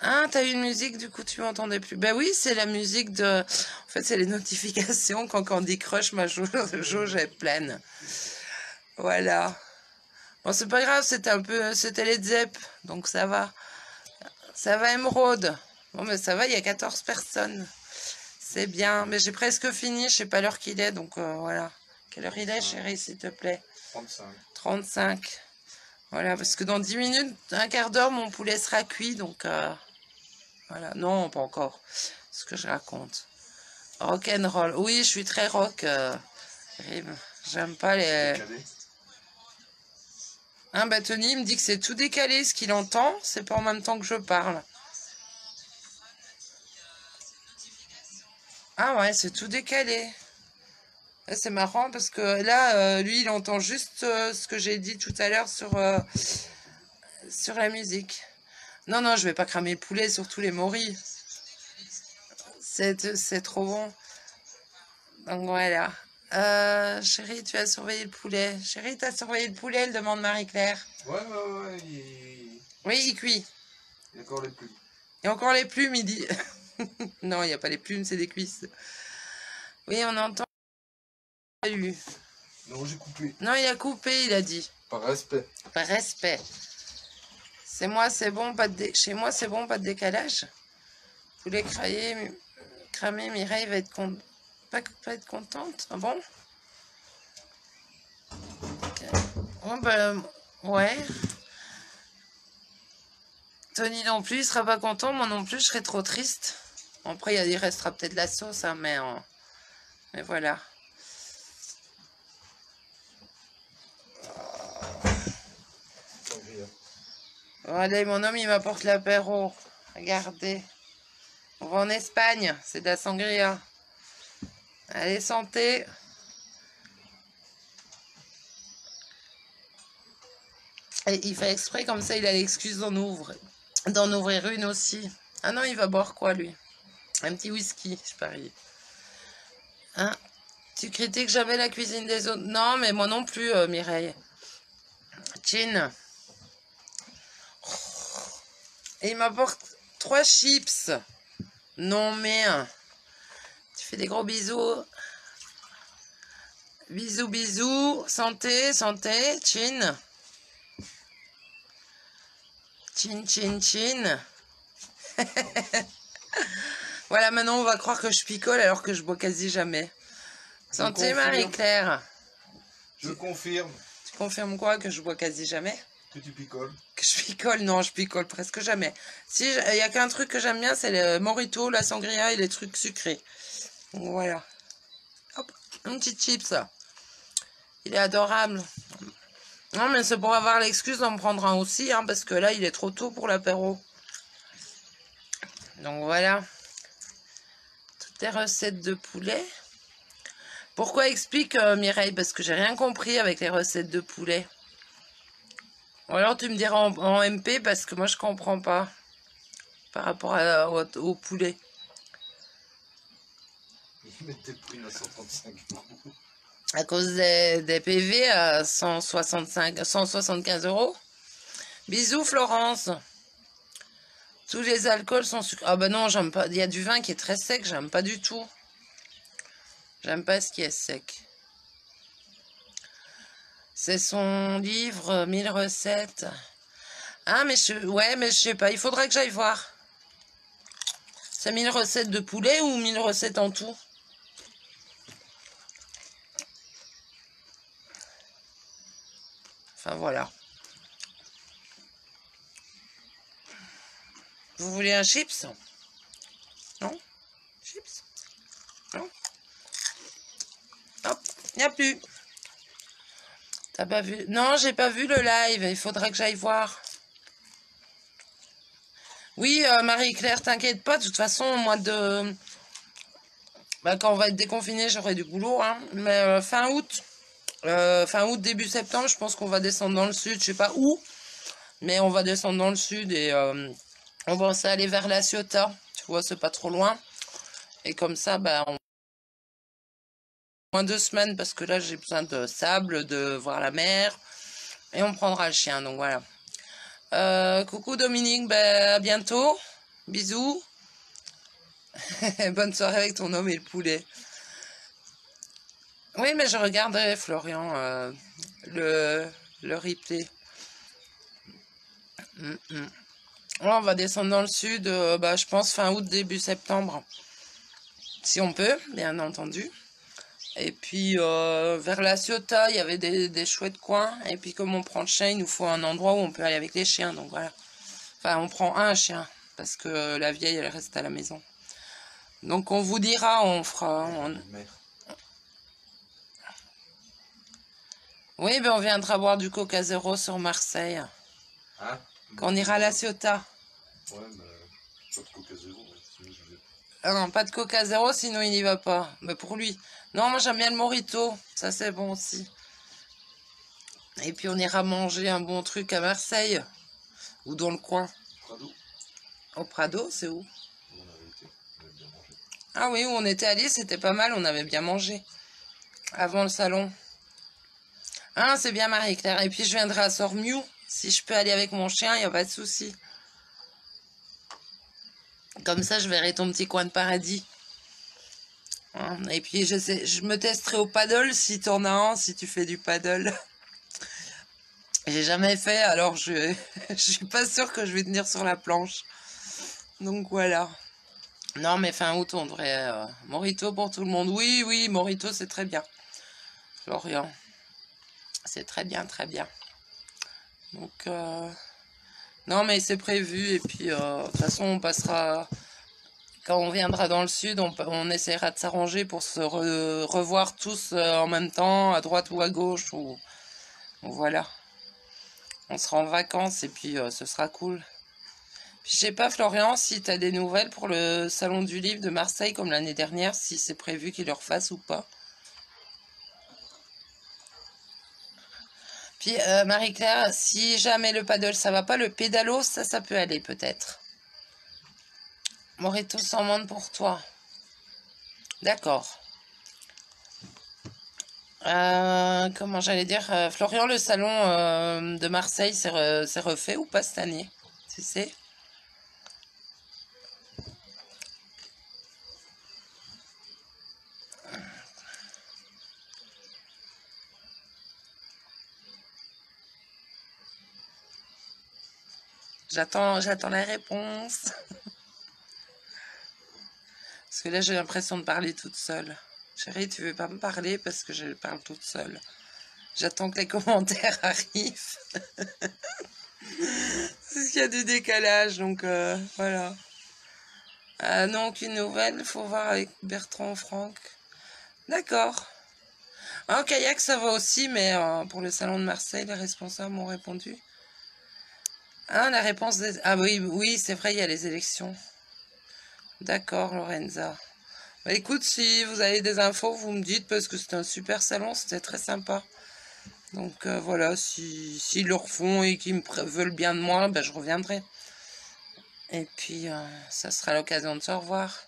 Ah, t'as eu une musique, du coup, tu m'entendais plus. Ben oui, c'est la musique de... En fait, c'est les notifications quand Candy Crush, ma jauge est pleine. Voilà. Bon, c'est pas grave, c'était Led Zepp, donc ça va. Ça va, Émeraude. Bon, mais ça va, il y a 14 personnes. C'est bien, mais j'ai presque fini, je sais pas l'heure qu'il est, donc voilà. Quelle heure il est, chérie, s'il te plaît?
35.
35. Voilà, parce que dans 10 minutes, un quart d'heure, mon poulet sera cuit, donc... voilà, non, pas encore. Ce que je raconte. Rock'n'roll. Oui, je suis très rock. J'aime pas les... Hein, bah Tony, il me dit que c'est tout décalé ce qu'il entend. C'est pas en même temps que je parle. Ah ouais, c'est tout décalé. C'est marrant parce que là, lui, il entend juste ce que j'ai dit tout à l'heure sur la musique. Non, non, je vais pas cramer le poulet sur tous les moris. C'est trop bon. Donc voilà. Chérie, tu as surveillé le poulet. Chérie, tu as surveillé le poulet, elle demande Marie-Claire.
Ouais.
Oui, il cuit.
Il y a encore les plumes.
Il y a encore les plumes, il dit. Non, il n'y a pas les plumes, c'est des cuisses. Oui, on entend.
Non, j'ai coupé.
Non, il a coupé, il a dit.
Par respect.
Par respect. C'est moi, c'est bon, pas de chez moi, c'est bon, pas de décalage. Poulet cramé, Mireille va être pas être contente. Ah bon? Oh, ben, ouais. Tony non plus, il sera pas content. Moi non plus, je serai trop triste. Après, il restera peut-être la sauce, hein, mais voilà. Allez, mon homme, il m'apporte l'apéro. Regardez. On va en Espagne. C'est de la sangria. Allez, santé. Et il fait exprès, comme ça, il a l'excuse d'en ouvrir une aussi. Ah non, il va boire quoi, lui? Un petit whisky, je parie. Hein? Tu critiques jamais la cuisine des autres? Non, mais moi non plus, Mireille. Chin. Et il m'apporte 3 chips. Non, mais... Tu fais des gros bisous. Bisous, bisous. Santé, santé. Chin. Chin, chin, chin. Voilà, maintenant on va croire que je picole alors que je bois quasi jamais. Santé, Marie-Claire.
Je confirme.
Tu confirmes quoi? Que je bois quasi jamais?
Que tu picoles.
Que je picole? Non, je picole presque jamais. Si, il n'y a qu'un truc que j'aime bien, c'est le Morito, la sangria et les trucs sucrés. Donc voilà. Hop, un petit chips. Il est adorable. Non, mais c'est pour avoir l'excuse d'en prendre un aussi, hein, parce que là, il est trop tôt pour l'apéro. Donc voilà. Toutes les recettes de poulet. Pourquoi explique Mireille? Parce que j'ai rien compris avec les recettes de poulet. Ou alors tu me diras en MP parce que moi je comprends pas. Par rapport au poulet.
Ils mettent des prix à 135 €.
À cause des PV à 175 €. Bisous Florence. Tous les alcools sont sucrés. Ah bah non, j'aime pas. Il y a du vin qui est très sec, j'aime pas du tout. J'aime pas ce qui est sec. C'est son livre 1000 recettes. Ah mais ouais, mais je sais pas, il faudrait que j'aille voir. C'est 1000 recettes de poulet ou 1000 recettes en tout? Enfin voilà. Vous voulez un chips? Non? Chips? Non? Hop, il n'y a plus. T'as pas vu? Non, j'ai pas vu le live. Il faudra que j'aille voir. Oui, Marie-Claire, t'inquiète pas. De toute façon, au mois de... Bah, quand on va être déconfiné, j'aurai du boulot. Hein. Mais fin août, début septembre, je pense qu'on va descendre dans le sud. Je sais pas où. Mais on va descendre dans le sud et on va aller vers La Ciotat. Tu vois, c'est pas trop loin. Et comme ça, bah, moins 2 semaines parce que là, j'ai besoin de sable, de voir la mer. Et on prendra le chien, donc voilà. Coucou Dominique, ben, à bientôt. Bisous. Bonne soirée avec ton homme et le poulet. Oui, mais je regarderai, Florian, le replay. On va descendre dans le sud, bah, je pense fin août, début septembre. Si on peut, bien entendu. Et puis, vers La Ciotat, il y avait des chouettes coins. Et puis, comme on prend le chien, il nous faut un endroit où on peut aller avec les chiens. Donc, voilà. Enfin, on prend un chien. Parce que la vieille, elle reste à la maison. Donc, on vous dira, on fera... Oui, ben on viendra boire du Coca Zéro sur Marseille.
Hein?
Quand on ira à La Ciotat.
Ouais, mais pas de Coca Zéro.
Ah non, pas de Coca Zéro, sinon il n'y va pas. Mais pour lui. Non, moi j'aime bien le Morito. Ça, c'est bon aussi. Et puis on ira manger un bon truc à Marseille. Ou dans le coin.
Prado.
Au Prado, c'est où?
On avait été, on avait bien mangé.
Ah oui, où on était allé, c'était pas mal, on avait bien mangé. Avant le salon. Ah, c'est bien Marie-Claire. Et puis je viendrai à Sormiou. Si je peux aller avec mon chien, il n'y a pas de souci. Comme ça, je verrai ton petit coin de paradis. Hein, et puis je me testerai au paddle si tu en as un, si tu fais du paddle. J'ai jamais fait, alors je suis pas sûre que je vais tenir sur la planche. Donc voilà. Non, mais fin août, on devrait... Morito pour tout le monde. Oui, oui, Morito, c'est très bien. Florian. C'est très bien, très bien. Donc, non, mais c'est prévu. Et puis, de toute façon, on passera... Quand on viendra dans le sud, on essaiera de s'arranger pour se revoir tous en même temps, à droite ou à gauche. Ou voilà. On sera en vacances et puis ce sera cool. Puis, je sais pas, Florian, si tu as des nouvelles pour le salon du livre de Marseille comme l'année dernière, si c'est prévu qu'il le refasse ou pas. Puis, Marie-Claire, si jamais le paddle, ça va pas, le pédalo, ça peut aller peut-être. Morito s'en demande pour toi. D'accord. Comment j'allais dire, Florian, le salon de Marseille s'est refait ou pas cette année? Tu sais? J'attends la réponse. Parce que là, j'ai l'impression de parler toute seule. Chérie, tu veux pas me parler parce que je parle toute seule. J'attends que les commentaires arrivent. Parce qu'il y a du décalage, donc voilà. Non, aucune nouvelle, faut voir avec Bertrand Franck. D'accord. En kayak, ça va aussi, mais pour le salon de Marseille, les responsables m'ont répondu. Ah, la réponse des... Ah oui, oui, c'est vrai, il y a les élections. D'accord, Lorenza. Bah écoute, si vous avez des infos, vous me dites, parce que c'était un super salon, c'était très sympa. Donc voilà, s'ils le refont et qu'ils veulent bien de moi, ben, je reviendrai. Et puis, ça sera l'occasion de se revoir.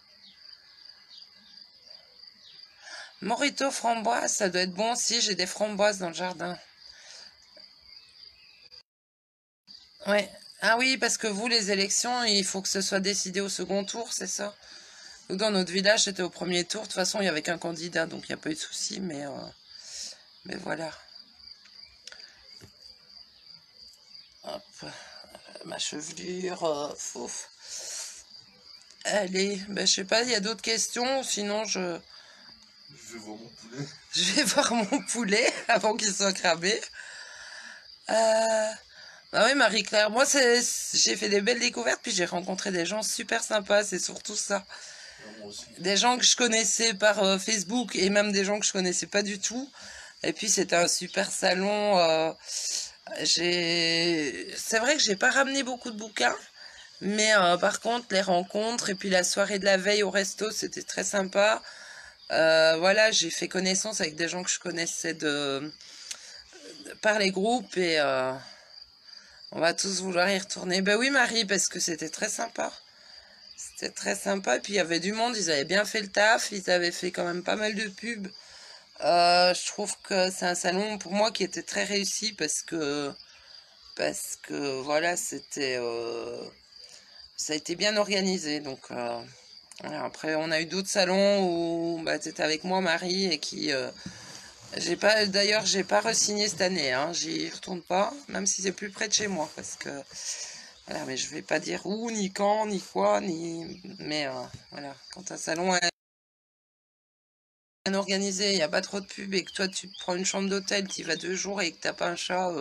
Morito framboise, ça doit être bon aussi, j'ai des framboises dans le jardin. Ouais. Ah oui, parce que vous, les élections, il faut que ce soit décidé au second tour, c'est ça? Nous, dans notre village, c'était au premier tour. De toute façon, il n'y avait qu'un candidat, donc il n'y a pas eu de souci, mais voilà. Hop, ma chevelure, fouf. Allez, ben, je sais pas, il y a d'autres questions, sinon je...
Je vais voir mon poulet.
Je vais voir mon poulet avant qu'il soit cramé. Bah oui, Marie-Claire, moi j'ai fait des belles découvertes, puis j'ai rencontré des gens super sympas, c'est surtout ça.
Moi aussi.
Des gens que je connaissais par Facebook et même des gens que je connaissais pas du tout. Et puis c'était un super salon. C'est vrai que j'ai pas ramené beaucoup de bouquins, mais par contre les rencontres et puis la soirée de la veille au resto, c'était très sympa. Voilà, j'ai fait connaissance avec des gens que je connaissais par les groupes et on va tous vouloir y retourner. Ben oui, Marie, parce que c'était très sympa. C'était très sympa. Et puis il y avait du monde, ils avaient bien fait le taf. Ils avaient fait quand même pas mal de pubs. Je trouve que c'est un salon pour moi qui était très réussi parce que voilà, ça a été bien organisé. Donc voilà. Après, on a eu d'autres salons où bah, tu étais avec moi, Marie, et qui d'ailleurs, j'ai pas re-signé cette année, hein. J'y retourne pas, même si c'est plus près de chez moi, parce que voilà, mais je vais pas dire où, ni quand, ni quoi, mais voilà, quand un salon est bien organisé, il n'y a pas trop de pub et que toi tu te prends une chambre d'hôtel, tu y vas 2 jours et que t'as pas un chat,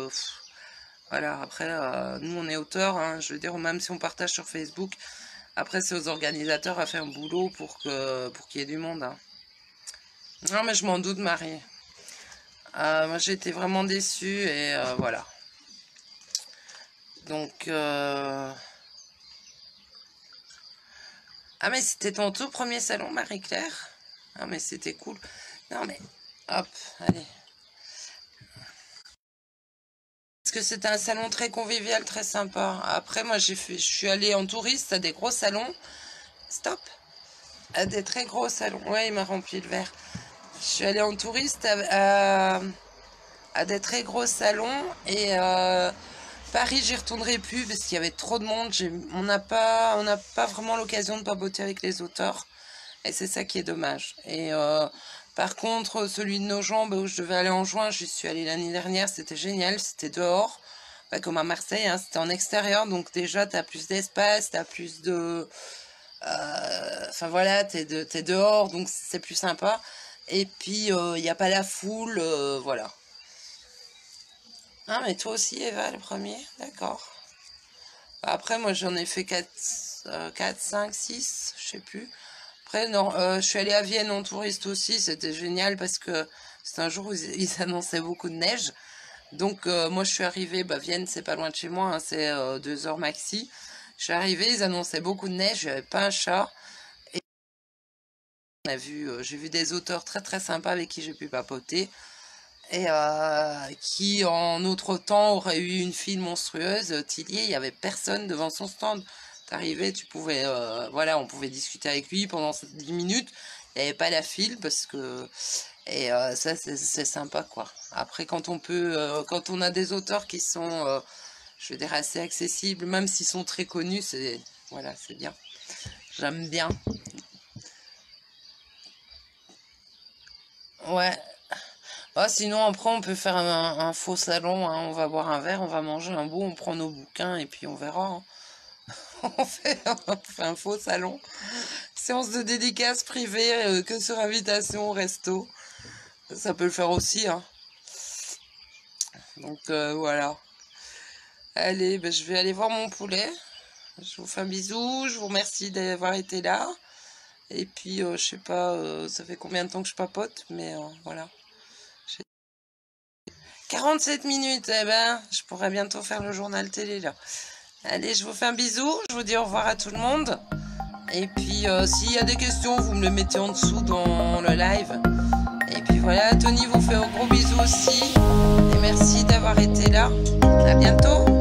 voilà. Après, nous on est auteurs, hein, je veux dire, même si on partage sur Facebook, après c'est aux organisateurs à faire un boulot pour qu'il y ait du monde, hein. Non, mais je m'en doute, Marie. Moi j'ai été vraiment déçue et voilà. Donc, ah mais c'était ton tout premier salon, Marie-Claire? Ah mais c'était cool. Non mais, hop, allez. Parce que c'était un salon très convivial, très sympa. Après, moi, je suis allée en touriste à des gros salons. Stop. À des très gros salons. Ouais, il m'a rempli le verre. Je suis allée en touriste à des très gros salons et Paris, j'y retournerai plus parce qu'il y avait trop de monde. On n'a pas vraiment l'occasion de papoter avec les auteurs. Et c'est ça qui est dommage. Et par contre, celui de Nogent, où je devais aller en juin, j'y suis allée l'année dernière, c'était génial, c'était dehors. Pas comme à Marseille, hein, c'était en extérieur, donc déjà t'as plus d'espace, t'as plus de... Enfin voilà, t'es dehors, donc c'est plus sympa. Et puis, il n'y a pas la foule, voilà. Ah, mais toi aussi, Eva, le premier? D'accord. Après, moi, j'en ai fait 4, 5, 6, je sais plus. Après, non, je suis allée à Vienne en touriste aussi, c'était génial parce que c'était un jour où ils annonçaient beaucoup de neige. Donc, moi, je suis arrivée, bah, Vienne, c'est pas loin de chez moi, hein, c'est 2 heures maxi. Je suis arrivée, ils annonçaient beaucoup de neige, j'avais pas un chat. Et j'ai vu des auteurs très très sympas avec qui j'ai pu papoter. Et qui en autre temps aurait eu une file monstrueuse. Tillier, il y avait personne devant son stand. T'arrivais, tu pouvais, voilà, on pouvait discuter avec lui pendant 10 minutes. il n'y avait pas la file parce que... Et ça, c'est sympa, quoi. Après, quand on a des auteurs qui sont, je veux dire, assez accessibles, même s'ils sont très connus, voilà, c'est bien. J'aime bien. Ouais. Ah, sinon, après, on peut faire un faux salon, hein. On va boire un verre, on va manger un bout, on prend nos bouquins et puis on verra, hein. on fait un faux salon. Séance de dédicace privée, que sur invitation au resto. Ça peut le faire aussi, hein. Donc, voilà. Allez, ben, je vais aller voir mon poulet. Je vous fais un bisou. Je vous remercie d'avoir été là. Et puis, je sais pas, ça fait combien de temps que je papote, mais voilà. 47 minutes, eh ben, je pourrais bientôt faire le journal télé, là. Allez, je vous fais un bisou. Je vous dis au revoir à tout le monde. Et puis, s'il y a des questions, vous me les mettez en dessous dans le live. Et puis voilà, Tony vous fait un gros bisou aussi. Et merci d'avoir été là. À bientôt.